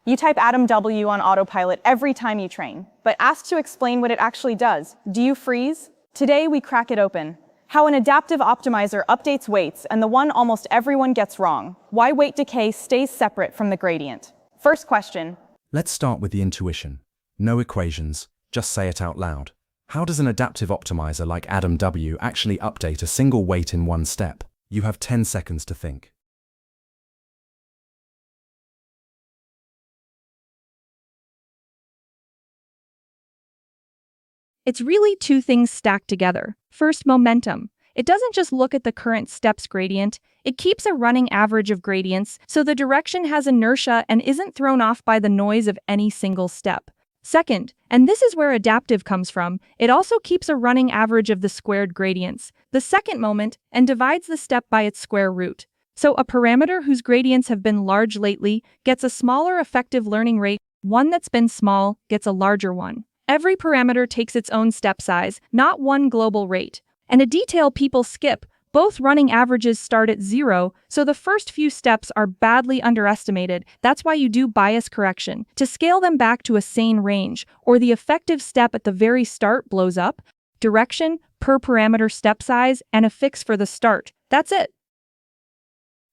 You type AdamW on autopilot every time you train, but ask to explain what it actually does. Do you freeze? Today we crack it open. How an adaptive optimizer updates weights and the one almost everyone gets wrong. Why weight decay stays separate from the gradient. First question. Let's start with the intuition. No equations, just say it out loud. How does an adaptive optimizer like AdamW actually update a single weight in one step? You have 10 seconds to think. It's really two things stacked together. First, momentum. It doesn't just look at the current steps gradient, it keeps a running average of gradients, so the direction has inertia and isn't thrown off by the noise of any single step. Second, and this is where adaptive comes from, it also keeps a running average of the squared gradients, the second moment, and divides the step by its square root. So a parameter whose gradients have been large lately gets a smaller effective learning rate, one that's been small gets a larger one. Every parameter takes its own step size, not one global rate. And a detail people skip, both running averages start at 0, so the first few steps are badly underestimated. That's why you do bias correction, to scale them back to a sane range, or the effective step at the very start blows up. Direction, per parameter step size, and a fix for the start. That's it.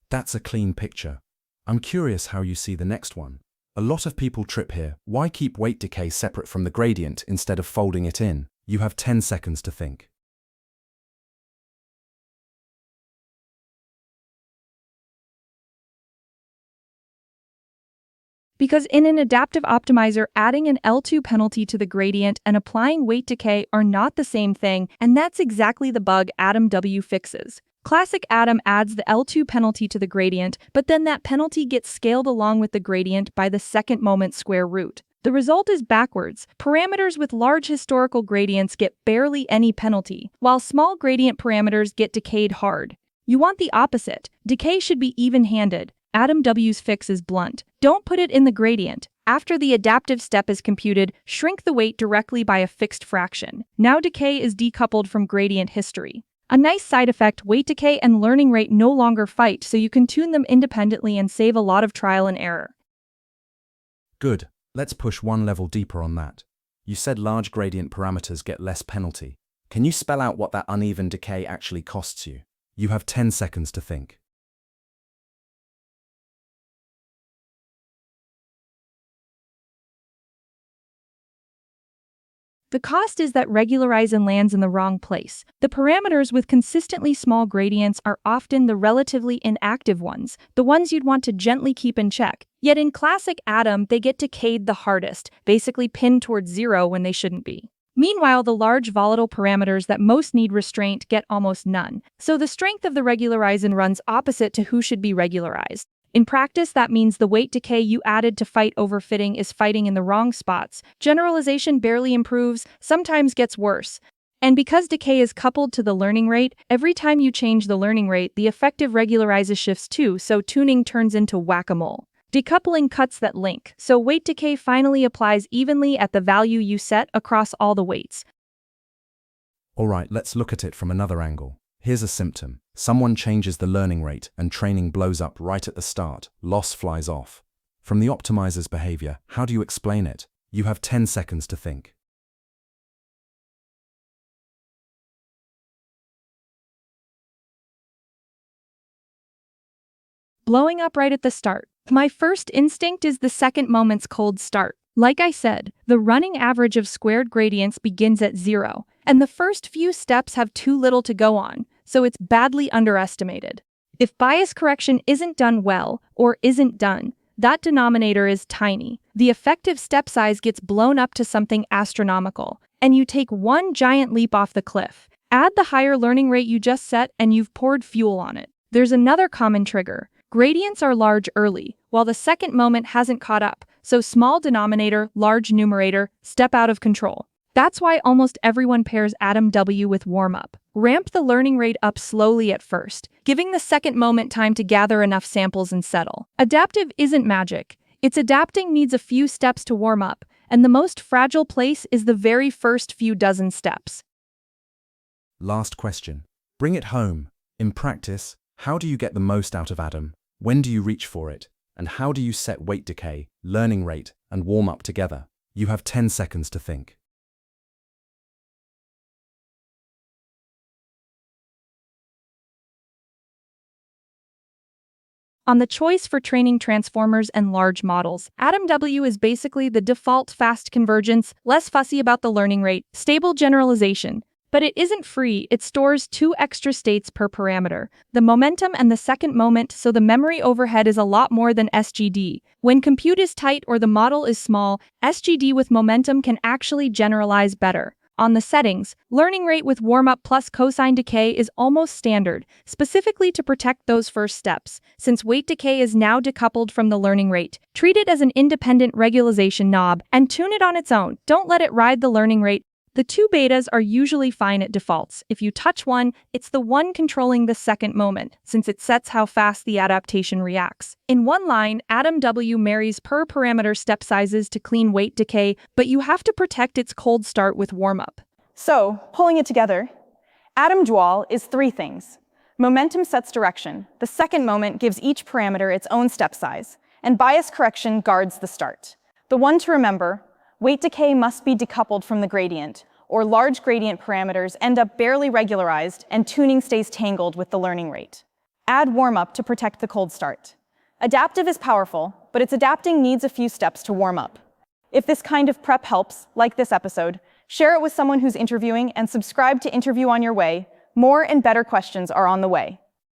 That's a clean picture. I'm curious how you see the next one. A lot of people trip here. Why keep weight decay separate from the gradient instead of folding it in? You have 10 seconds to think. Because in an adaptive optimizer, adding an L2 penalty to the gradient and applying weight decay are not the same thing, and that's exactly the bug AdamW fixes. Classic Adam adds the L2 penalty to the gradient, but then that penalty gets scaled along with the gradient by the second moment square root. The result is backwards. Parameters with large historical gradients get barely any penalty, while small gradient parameters get decayed hard. You want the opposite. Decay should be even-handed. AdamW's fix is blunt. Don't put it in the gradient. After the adaptive step is computed, shrink the weight directly by a fixed fraction. Now decay is decoupled from gradient history. A nice side effect, weight decay and learning rate no longer fight, so you can tune them independently and save a lot of trial and error. Good. Let's push one level deeper on that. You said large gradient parameters get less penalty. Can you spell out what that uneven decay actually costs you? You have 10 seconds to think. The cost is that regularization lands in the wrong place. The parameters with consistently small gradients are often the relatively inactive ones, the ones you'd want to gently keep in check. Yet in classic Adam, they get decayed the hardest, basically pinned towards 0 when they shouldn't be. Meanwhile, the large volatile parameters that most need restraint get almost none. So the strength of the regularization runs opposite to who should be regularized. In practice, that means the weight decay you added to fight overfitting is fighting in the wrong spots. Generalization barely improves, sometimes gets worse. And because decay is coupled to the learning rate, every time you change the learning rate, the effective regularization shifts too, so tuning turns into whack-a-mole. Decoupling cuts that link, so weight decay finally applies evenly at the value you set across all the weights. Alright, let's look at it from another angle. Here's a symptom. Someone changes the learning rate and training blows up right at the start. Loss flies off. From the optimizer's behavior, how do you explain it? You have 10 seconds to think. Blowing up right at the start. My first instinct is the second moment's cold start. Like I said, the running average of squared gradients begins at 0, and the first few steps have too little to go on, so it's badly underestimated. If bias correction isn't done well, or isn't done, that denominator is tiny. The effective step size gets blown up to something astronomical, and you take one giant leap off the cliff. Add the higher learning rate you just set, and you've poured fuel on it. There's another common trigger. Gradients are large early, while the second moment hasn't caught up, so small denominator, large numerator, step out of control. That's why almost everyone pairs AdamW with warmup. Ramp the learning rate up slowly at first, giving the second moment time to gather enough samples and settle. Adaptive isn't magic. Its adapting needs a few steps to warm up, and the most fragile place is the very first few dozen steps. Last question. Bring it home. In practice, how do you get the most out of Adam? When do you reach for it? And how do you set weight decay, learning rate, and warm-up together? You have 10 seconds to think. On the choice for training transformers and large models, AdamW is basically the default fast convergence, less fussy about the learning rate, stable generalization. But it isn't free, it stores 2 extra states per parameter, the momentum and the second moment, so the memory overhead is a lot more than SGD. When compute is tight or the model is small, SGD with momentum can actually generalize better. On the settings, learning rate with warmup plus cosine decay is almost standard, specifically to protect those first steps. Since weight decay is now decoupled from the learning rate, treat it as an independent regularization knob and tune it on its own. Don't let it ride the learning rate. The 2 betas are usually fine at defaults. If you touch one, it's the one controlling the second moment, since it sets how fast the adaptation reacts. In one line, AdamW marries per parameter step sizes to clean weight decay, but you have to protect its cold start with warmup. So, pulling it together, AdamDual is 3 things. Momentum sets direction. The second moment gives each parameter its own step size, and bias correction guards the start. The one to remember: weight decay must be decoupled from the gradient, or large gradient parameters end up barely regularized and tuning stays tangled with the learning rate. Add warmup to protect the cold start. Adaptive is powerful, but its adapting needs a few steps to warm up. If this kind of prep helps, like this episode, share it with someone who's interviewing and subscribe to Interview on Your Way. More and better questions are on the way.